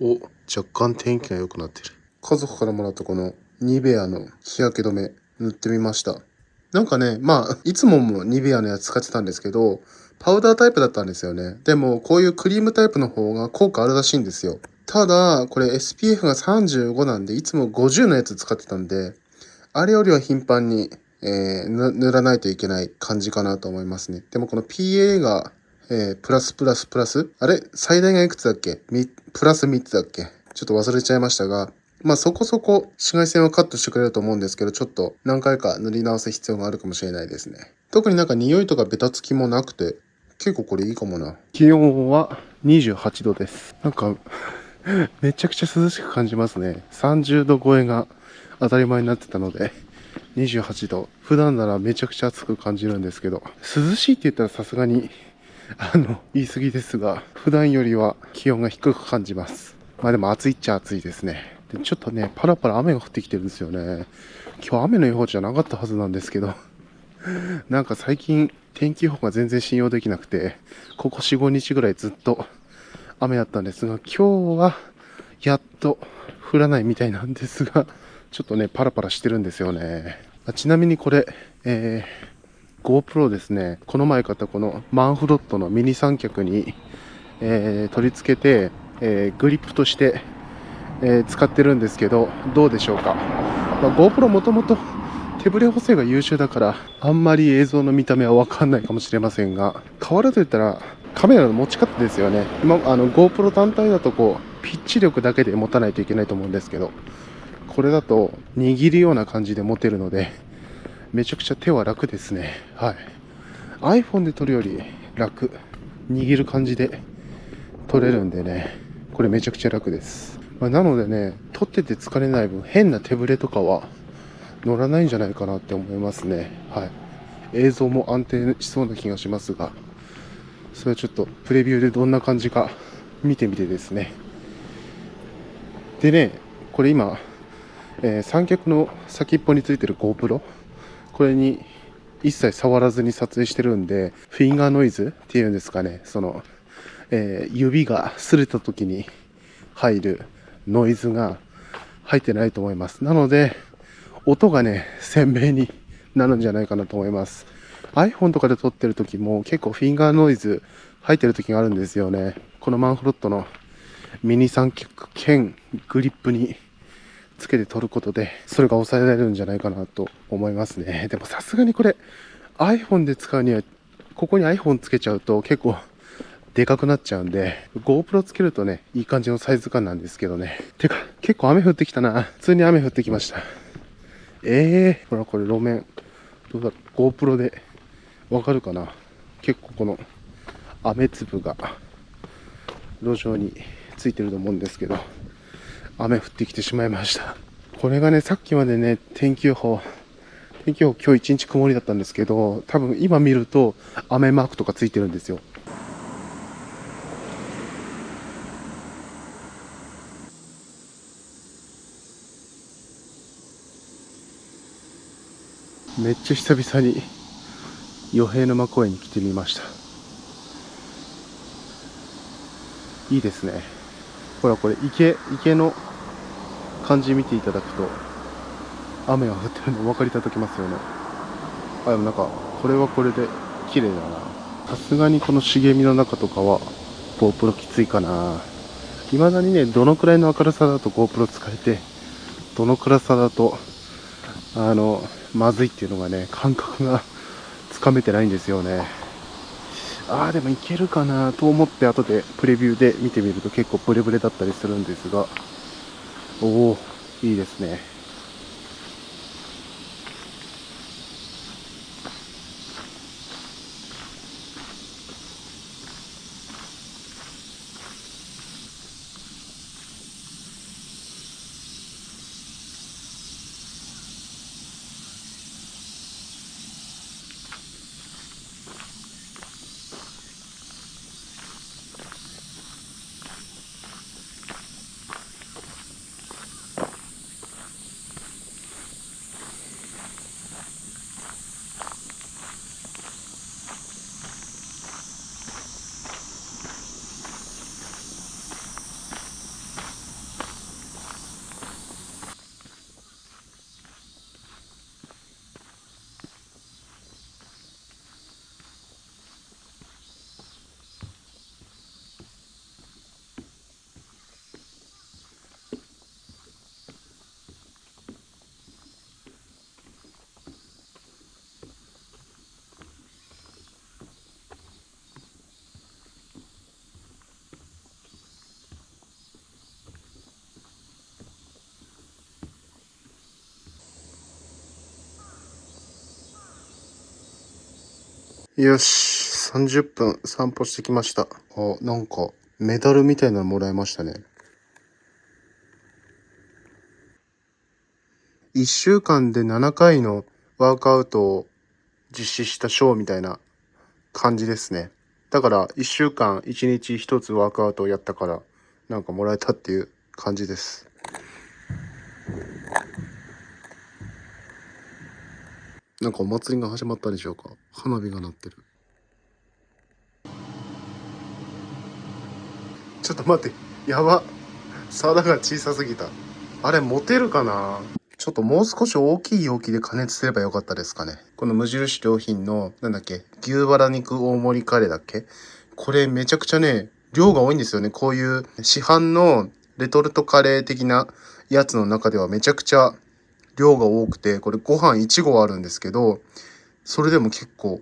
お、若干天気が良くなってる。家族からもらったこのニベアの日焼け止め塗ってみました。なんかね、いつもニベアのやつ使ってたんですけど、パウダータイプだったんですよね。でも、こういうクリームタイプの方が効果あるらしいんですよ。ただ、これ SPF が35なんで、いつも50のやつ使ってたんで、あれよりは頻繁に、塗らないといけない感じかなと思いますね。でもこの PA が、プラスプラスプラスあれ最大がいくつだっけプラス3つだっけちょっと忘れちゃいましたが、そこそこ紫外線をカットしてくれると思うんですけど、ちょっと何回か塗り直す必要があるかもしれないですね。特になんか匂いとかベタつきもなくて、結構これいいかもな。気温は28度です。なんか、めちゃくちゃ涼しく感じますね。30度超えが当たり前になってたので、28度。普段ならめちゃくちゃ暑く感じるんですけど、涼しいって言ったらさすがに、言い過ぎですが、普段よりは気温が低く感じます。でも暑いっちゃ暑いですね。でちょっとね、パラパラ雨が降ってきてるんですよね。今日雨の予報じゃなかったはずなんですけど、なんか最近天気予報が全然信用できなくて、ここ4、5日ぐらいずっと雨だったんですが、今日はやっと降らないみたいなんですが、ちょっとね、パラパラしてるんですよね。ちなみにこれ、GoPro ですね。この前買ったこのマンフロットのミニ三脚に、取り付けて、グリップとして、使ってるんですけど、どうでしょうか。GoPro もともと手ブレ補正が優秀だから、あんまり映像の見た目はわかんないかもしれませんが、変わると言ったらカメラの持ち方ですよね。GoPro 単体だとピッチ力だけで持たないといけないと思うんですけど、これだと握るような感じで持てるので、めちゃくちゃ手は楽ですね。はい。iPhone で撮るより楽。握る感じで撮れるんでね、これめちゃくちゃ楽です。なのでね、撮ってて疲れない分、変な手ブレとかは乗らないんじゃないかなって思いますね。はい。映像も安定しそうな気がしますが、それはちょっとプレビューでどんな感じか見てみてですね。でね、これ今、三脚の先っぽについてる GoPro、これに一切触らずに撮影してるんで、フィンガーノイズっていうんですかね、指が擦れた時に入るノイズが入ってないと思います。なので、音がね、鮮明になるんじゃないかなと思います。iPhone とかで撮ってる時も結構フィンガーノイズ入ってる時があるんですよね。このマンフロットのミニ三脚兼グリップにつけて撮ることで、それが抑えられるんじゃないかなと思いますね。でもさすがにこれ iPhone で使うには、ここに iPhone つけちゃうと結構でかくなっちゃうんで、GoPro つけるとね、いい感じのサイズ感なんですけどね。てか、結構雨降ってきたな。普通に雨降ってきました。ほらこれ路面、どうだ、GoPro でわかるかな。結構この雨粒が路上についてると思うんですけど、雨降ってきてしまいました。これがね、さっきまでね、天気予報今日一日曇りだったんですけど、多分今見ると雨マークとかついてるんですよ。めっちゃ久々に与平沼公園に来てみました。いいですね。ほらこれ池の感じ見ていただくと雨が降ってるのお分かりいただけますよね。でもなんかこれはこれで綺麗だな。さすがにこの茂みの中とかは GoPro きついかな。未だにね、どのくらいの明るさだと GoPro 使えて、どの暗さだとまずいっていうのがね、感覚がつかめてないんですよね。でもいけるかなと思って後でプレビューで見てみると結構ブレブレだったりするんですが、おお、いいですね。よし、30分散歩してきました。あ、なんかメダルみたいなのもらいましたね。1週間で7回のワークアウトを実施した賞みたいな感じですね。だから1週間1日1つワークアウトをやったからなんかもらえたっていう感じです。なんかお祭りが始まったでしょうか。花火が鳴ってる。ちょっと待って、やば。皿が小さすぎた。あれ持てるかな。ちょっともう少し大きい容器で加熱すればよかったですかね。この無印良品のなんだっけ、牛バラ肉大盛りカレーだっけ。これめちゃくちゃね量が多いんですよね。こういう市販のレトルトカレー的なやつの中ではめちゃくちゃ量が多くて、これご飯1合あるんですけど、それでも結構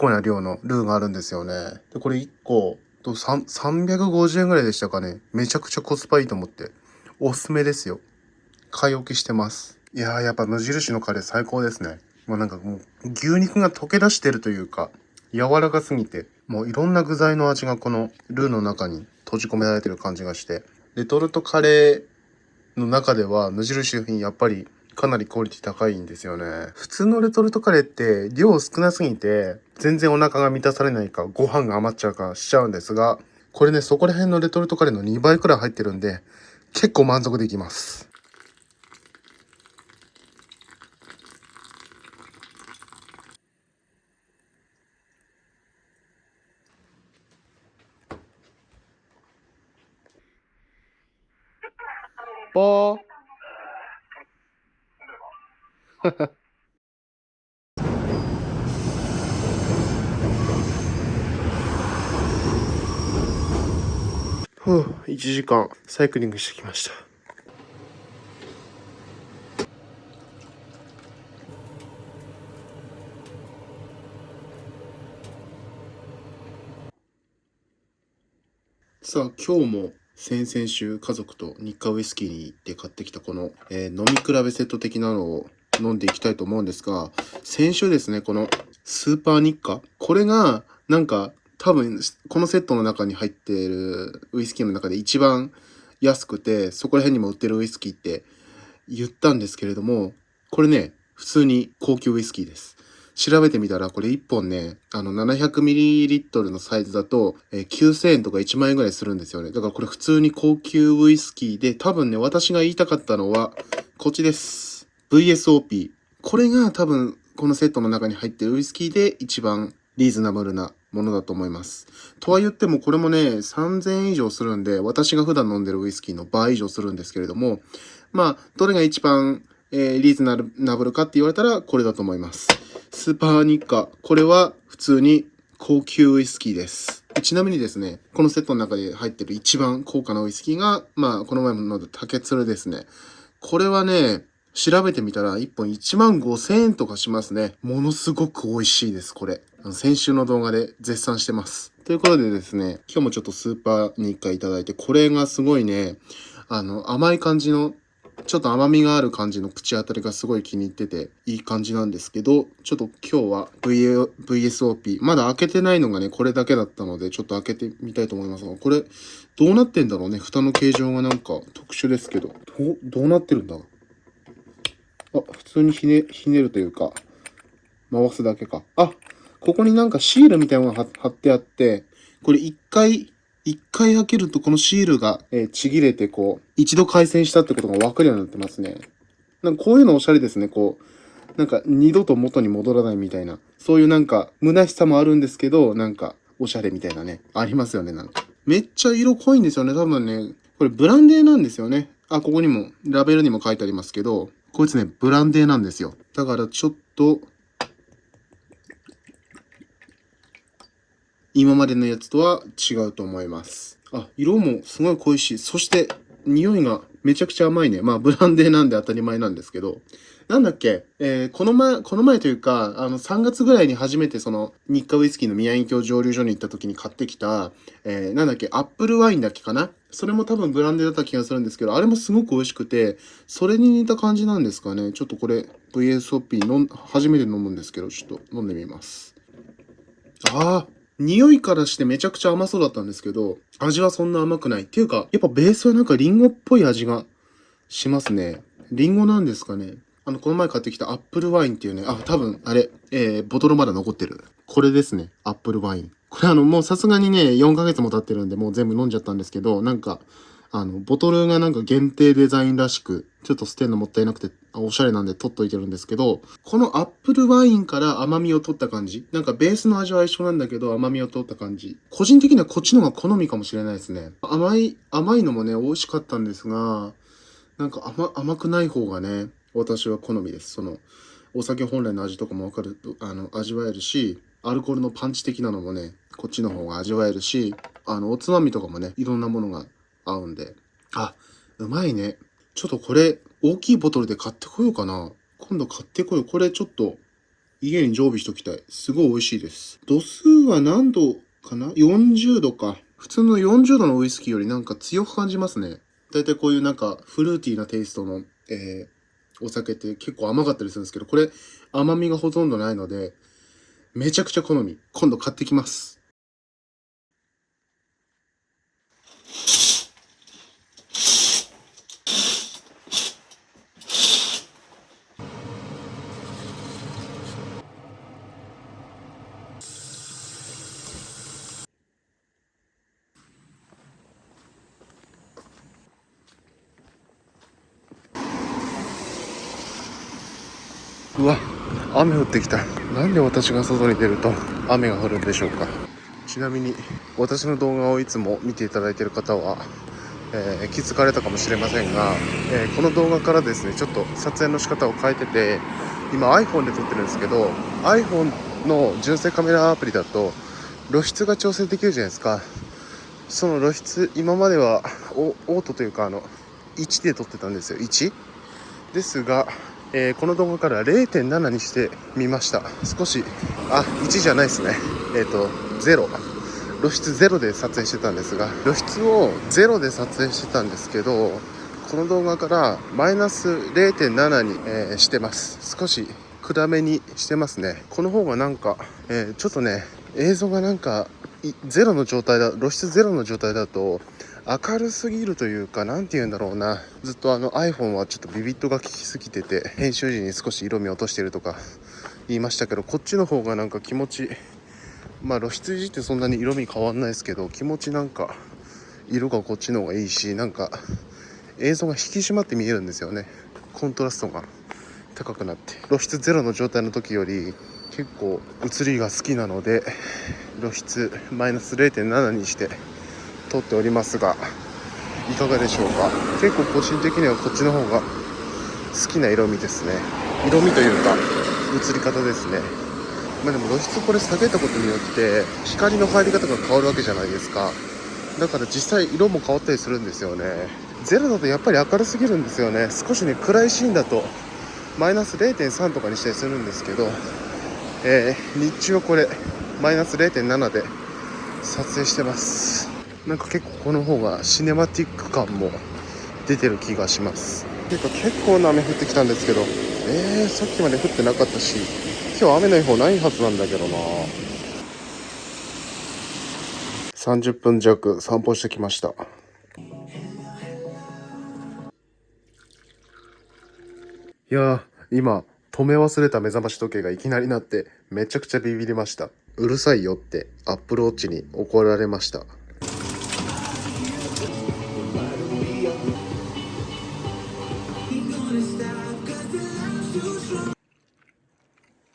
な量のルーがあるんですよね。でこれ1個と350円ぐらいでしたかね。めちゃくちゃコスパいいと思っておすすめですよ。買い置きしてます。いやー、やっぱ無印のカレー最高ですね。もうなんかもう牛肉が溶け出してるというか、柔らかすぎてもういろんな具材の味がこのルーの中に閉じ込められてる感じがして、レトルトカレーの中では無印良品やっぱりかなりクオリティ高いんですよね。普通のレトルトカレーって量少なすぎて全然お腹が満たされないかご飯が余っちゃうかしちゃうんですが、これね、そこら辺のレトルトカレーの2倍くらい入ってるんで結構満足できます。ぽー。ふう、1時間サイクリングしてきました。さあ、今日も先々週家族と日課ウイスキーに行って買ってきたこの、飲み比べセット的なのを飲んでいきたいと思うんですが、先週ですね、このスーパー日課、これがなんか多分このセットの中に入っているウイスキーの中で一番安くて、そこら辺にも売ってるウイスキーって言ったんですけれども、これね、普通に高級ウイスキーです。調べてみたら、これ1本ね、700ml のサイズだと、9000円とか1万円ぐらいするんですよね。だからこれ普通に高級ウイスキーで、多分ね、私が言いたかったのは、こっちです。VSOP。これが多分、このセットの中に入ってるウイスキーで一番リーズナブルなものだと思います。とは言ってもこれもね、3000円以上するんで、私が普段飲んでるウイスキーの倍以上するんですけれども、まあ、どれが一番、リーズナブルかって言われたらこれだと思います。スーパーニッカ。これは普通に高級ウイスキーです。ちなみにですね、このセットの中で入ってる一番高価なウイスキーが、まあ、この前も飲んだ竹鶴ですね。これはね、調べてみたら1本1万5千円とかしますね。ものすごく美味しいです、これ。先週の動画で絶賛してます。ということでですね、今日もちょっとスーパーに1回いただいて、これがすごいね、甘い感じの、ちょっと甘みがある感じの口当たりがすごい気に入ってていい感じなんですけど、ちょっと今日は VSOP、まだ開けてないのがね、これだけだったので、ちょっと開けてみたいと思いますが、これ、どうなってんだろうね。蓋の形状がなんか特殊ですけど、どうなってるんだ。あ、普通にひねるというか、回すだけか。あ、ここになんかシールみたいなのが貼ってあって、これ一回開けるとこのシールが、ちぎれてこう、一度回線したってことがわかるようになってますね。なんかこういうのおしゃれですね。こう、なんか二度と元に戻らないみたいな。そういうなんか、虚しさもあるんですけど、なんか、おしゃれみたいなね。ありますよね、なんか。めっちゃ色濃いんですよね。多分ね、これブランデーなんですよね。あ、ここにも、ラベルにも書いてありますけど、こいつね、ブランデーなんですよ。だからちょっと、今までのやつとは違うと思います。あ、色もすごい濃いし、そして匂いがめちゃくちゃ甘いね。まあブランデーなんで当たり前なんですけど。なんだっけ、この前というか、3月ぐらいに初めてその日課ウイスキーの宮城郷蒸留所に行った時に買ってきた、なんだっけ、アップルワインだっけかな。それも多分ブランデーだった気がするんですけど、あれもすごく美味しくて、それに似た感じなんですかね。ちょっとこれ VSOP 初めて飲むんですけど、ちょっと飲んでみます。匂いからしてめちゃくちゃ甘そうだったんですけど、味はそんな甘くない。っていうか、やっぱベースはなんかリンゴっぽい味がしますね。リンゴなんですかね。この前買ってきたアップルワインっていうね、多分、あれ、ボトルまだ残ってる。これですね、アップルワイン。これもうさすがにね、4ヶ月も経ってるんで、もう全部飲んじゃったんですけど、なんか、ボトルがなんか限定デザインらしく、ちょっと捨てるのもったいなくて、おしゃれなんで取っといてるんですけど、このアップルワインから甘みを取った感じ。なんかベースの味は一緒なんだけど、甘みを取った感じ。個人的にはこっちの方が好みかもしれないですね。甘いのもね、美味しかったんですが、なんか甘くない方がね、私は好みです。お酒本来の味とかもわかる、味わえるし、アルコールのパンチ的なのもね、こっちの方が味わえるし、おつまみとかもね、いろんなものが合うんで。うまいね。ちょっとこれ、大きいボトルで買ってこようかな。今度買ってこよう。これちょっと、家に常備しときたい。すごい美味しいです。度数は何度かな？ 40 度か。普通の40度のウイスキーよりなんか強く感じますね。だいたいこういうなんかフルーティーなテイストの、お酒って結構甘かったりするんですけど、これ甘みがほとんどないので、めちゃくちゃ好み。今度買ってきます。うわ、雨降ってきた。なんで私が外に出ると雨が降るんでしょうか。ちなみに私の動画をいつも見ていただいている方は、気づかれたかもしれませんが、この動画からですね、ちょっと撮影の仕方を変えてて、今 iPhone で撮ってるんですけど、 iPhone の純正カメラアプリだと露出が調整できるじゃないですか。その露出、今まではオートというか1で撮ってたんですよ。1ですが、この動画から 0.7 にしてみました。少し1じゃないですね。0、露出0で撮影してたんですが、露出を0で撮影してたんですけど、この動画からマイナス 0.7 に、してます。少し暗めにしてますね。この方がなんか、ちょっとね、映像がなんかゼロの状態だ、露出ゼロの状態だと明るすぎるというか、なんて言うんだろうな。ずっとiPhone はちょっとビビットが効きすぎてて、編集時に少し色味落としてるとか言いましたけど、こっちの方がなんか気持ち、露出時ってそんなに色味変わんないですけど、気持ちなんか色がこっちの方がいいし、なんか映像が引き締まって見えるんですよね。コントラストが高くなって、露出ゼロの状態の時より結構写りが好きなので、露出マイナス 0.7 にして撮っておりますが、いかがでしょうか。結構個人的にはこっちの方が好きな色味ですね。色味というか写り方ですね。でも露出これ下げたことによって光の入り方が変わるわけじゃないですか。だから実際色も変わったりするんですよね。ゼロだとやっぱり明るすぎるんですよね。少しね、暗いシーンだとマイナス 0.3 とかにしたりするんですけど、日中はこれマイナス 0.7 で撮影してます。なんか結構この方がシネマティック感も出てる気がします。結構な雨降ってきたんですけど、さっきまで降ってなかったし、今日雨の予報ないはずなんだけどな。30分弱散歩してきました。いやー、今止め忘れた目覚まし時計がいきなり鳴ってめちゃくちゃビビりました。うるさいよってアップルウォッチに怒られました。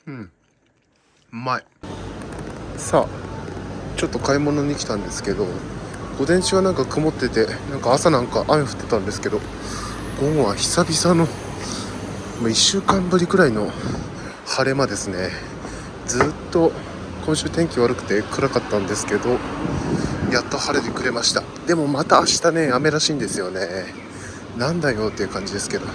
うまい。さあ、ちょっと買い物に来たんですけど、午前中はなんか曇ってて、なんか朝なんか雨降ってたんですけど、午後は久々の1週間ぶりくらいの晴れ間ですね。ずっと今週天気悪くて暗かったんですけど、やっと晴れてくれました。でもまた明日ね、雨らしいんですよね。なんだよっていう感じですけど。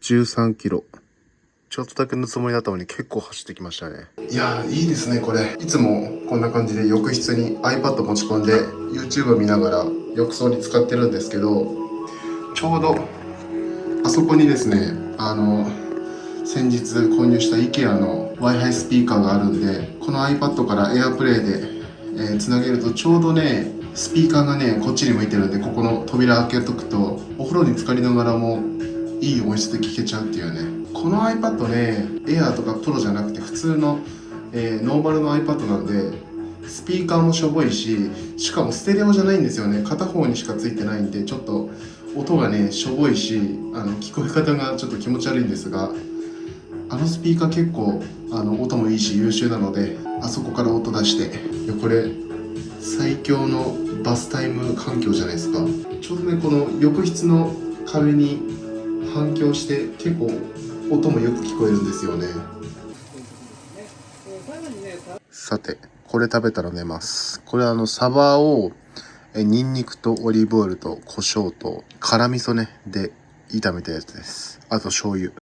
13キロ。ちょっとだけのつもりだったのに結構走ってきましたね。いやー、いいですね、これ。いつもこんな感じで浴室に iPad 持ち込んで YouTube 見ながら浴槽に使ってるんですけど、ちょうどあそこにですね、先日購入した IKEA の Wi-Fi スピーカーがあるんで、この iPad から AirPlay で、つなげるとちょうどね、スピーカーがね、こっちに向いてるんで、ここの扉開けとくと、お風呂に浸かりながらもいい音質で聴けちゃうっていうね。この iPad ね、Air とか Pro じゃなくて普通の、ノーマルの iPad なんで、スピーカーもしょぼいし、しかもステレオじゃないんですよね。片方にしかついてないんで、ちょっと音がね、しょぼいし、聞こえ方がちょっと気持ち悪いんですが、あのスピーカー結構音もいいし優秀なので、あそこから音出して、いやこれ最強のバスタイム環境じゃないですか。ちょうどね、この浴室の壁に反響して結構音もよく聞こえるんですよね。さて、これ食べたら寝ます。これサバをニンニクとオリーブオイルと胡椒と辛味噌ねで炒めたやつです。あと醤油。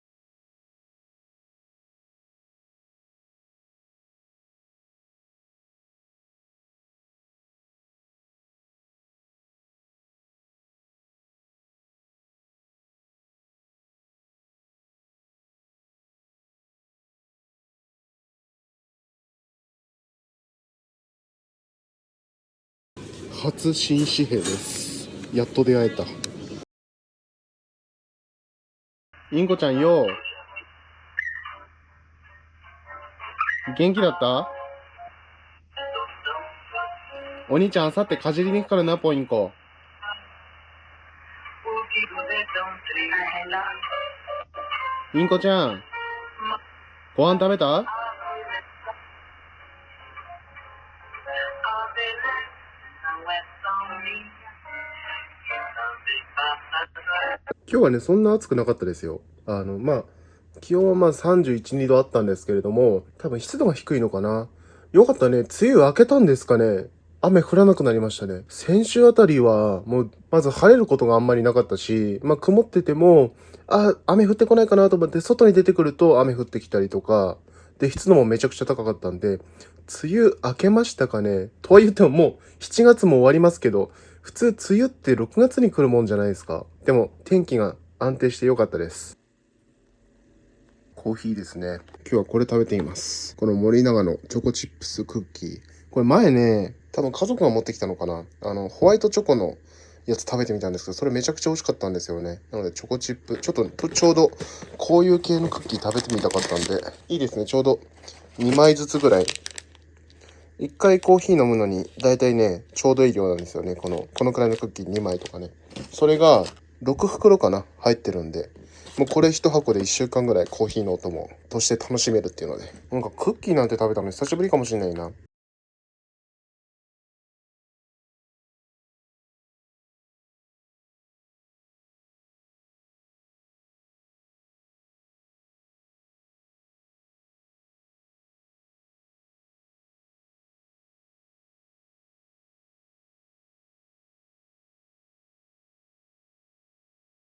初新紙幣です。やっと出会えた。インコちゃんよ、元気だった？お兄ちゃんあさってかじりに行くからな、ポインコ。インコちゃん、ご飯食べた？今日はね、そんな暑くなかったですよ。気温は31、2度あったんですけれども、多分湿度が低いのかな。よかったね。梅雨明けたんですかね。雨降らなくなりましたね。先週あたりは、もう、まず晴れることがあんまりなかったし、曇ってても、雨降ってこないかなと思って、外に出てくると雨降ってきたりとか、で、湿度もめちゃくちゃ高かったんで、梅雨明けましたかね。とは言ってももう、7月も終わりますけど、普通梅雨って6月に来るもんじゃないですか。でも天気が安定してよかったです。コーヒーですね。今日はこれ食べています。この森永のチョコチップスクッキー。これ前ね、多分家族が持ってきたのかな。ホワイトチョコのやつ食べてみたんですけど、それめちゃくちゃ美味しかったんですよね。なのでチョコチップ、ちょうどこういう系のクッキー食べてみたかったんで、いいですね。ちょうど2枚ずつぐらい。1回コーヒー飲むのに大体ね、ちょうどいい量なんですよね。このくらいのクッキー2枚とかね。それが6袋かな入ってるんで、もうこれ1箱で1週間ぐらいコーヒーのお供として楽しめるっていうので、なんかクッキーなんて食べたの久しぶりかもしれないな。